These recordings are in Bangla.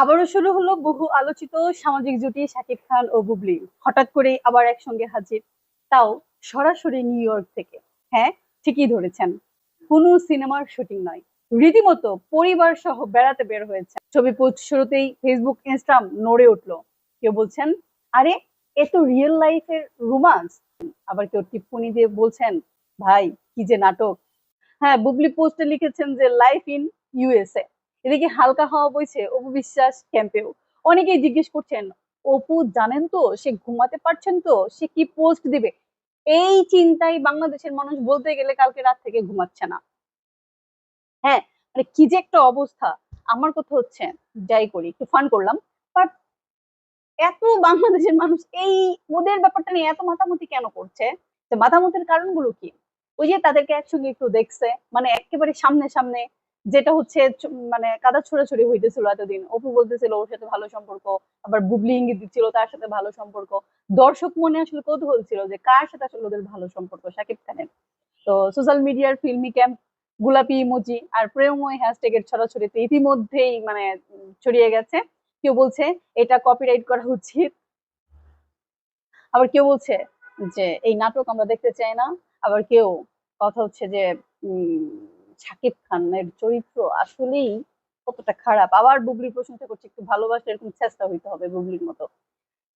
আবারও শুরু হলো বহু আলোচিত সামাজিক জুটি শাকিব খান ও বুবলি। হঠাৎ করেই আবার একসঙ্গে হাজির, তাও সরাসরি নিউ ইয়র্ক থেকে। হ্যাঁ, ঠিকই ধরেছেন, কোনো সিনেমার শুটিং নয়, রীতিমতো পরিবার সহ বেড়াতে বের হয়েছে। ছবি পোস্ট শুরুতেই ফেসবুক ইনস্টাগ্রাম নড়ে উঠলো। কেউ বলছেন, আরে এ তো রিয়েল লাইফের রোমান্স। আবার কেউ টিপ্পনি দিয়ে বলছেন, ভাই কি যে নাটক। হ্যাঁ, বুবলি পোস্টে লিখেছেন যে লাইফ ইন ইউএসএ। এদিকে হালকা হাওয়া বইছে অপু বিশ্বাস ক্যাম্পেও। অনেকেই জিজ্ঞেস করছেন, অপু জানেন তো সে ঘুমাতে পারছেন তো, সে কি পোস্ট দিবে। এই চিন্তায় বাংলাদেশের মানুষ বলতে গেলে কালকে রাত থেকে ঘুমাচ্ছে না। হ্যাঁ, মানে কি যে একটা অবস্থা। আমার কথা হচ্ছে, যাই করি একটু ফান করলাম, বাট এত বাংলাদেশের মানুষ এই ওদের ব্যাপারটা নিয়ে এত মাতামাতি কেন করছে? মাতামাতির কারণগুলো কি? ওই যে তাদেরকে একসঙ্গে একটু দেখছে, মানে একেবারে সামনে সামনে, যেটা হচ্ছে মানে কাদা ছোড়াছুড়ি হইতেছিল এতদিন। অপু বলতেছিল ওর সাথে ভালো সম্পর্ক, আবার বুবলি ইঙ্গিত দিচ্ছিল তার সাথে ভালো সম্পর্ক। দর্শক মনে আসলে কৌতূহল ছিল যে কার সাথে আসলে ওদের ভালো সম্পর্ক, শাকিব খানের। তো সোশ্যাল মিডিয়ার ফিল্মি ক্যাম্প, গোলাপি ইমোজি আর প্রেমময় হ্যাশট্যাগের ছড়াছড়িতে ইতিমধ্যেই মানে ছড়িয়ে গেছে। কেউ বলছে এটা কপিরাইট করা উচিত, আবার কেউ বলছে যে এই নাটক আমরা দেখতে চাই না, আবার কেউ কথা হচ্ছে যে শাকিব খানের চরিত্র আসলেই কতটা খারাপ। আবার বুবলির প্রশংসা করছে, একটু ভালোবাসা এরকম চেষ্টা হইতে হবে বুবলির মতো।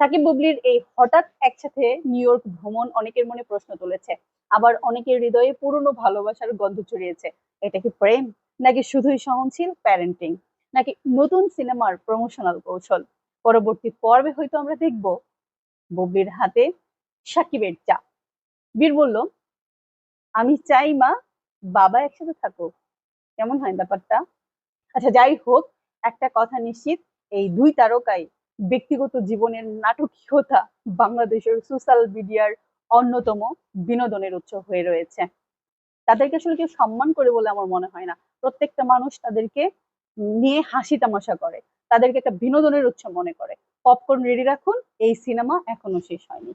সাকিব বুবলির এই হঠাৎ একসাথে নিউ ইয়র্ক ভ্রমণ অনেকের মনে প্রশ্ন তুলেছে, আবার অনেকের হৃদয়ে পুরনো ভালোবাসার গন্ধ ছড়িয়েছে। এটা কি প্রেম, নাকি শুধুই সহনশীল প্যারেন্টিং, নাকি নতুন সিনেমার প্রমোশনাল কৌশল? পরবর্তী পর্বে হয়তো আমরা দেখব বুবলির হাতে সাকিবের চা। বীর বলল, আমি চাই মা বাবা একসাথে থাকুক। কেমন হয় ব্যাপারটা? আচ্ছা, যাই হোক, একটা কথা নিশ্চিত, এই দুই তারকাই ব্যক্তিগত জীবনের নাটকীয়তা বাংলাদেশের সোশ্যাল মিডিয়ার অন্যতম বিনোদনের উৎস হয়ে রয়েছে। তাদেরকে আসলে কেউ সম্মান করে বলে আমার মনে হয় না। প্রত্যেকটা মানুষ তাদেরকে নিয়ে হাসি তামাশা করে, তাদেরকে একটা বিনোদনের উৎস মনে করে। পপকর্ন রেডি রাখুন, এই সিনেমা এখনো শেষ হয়নি।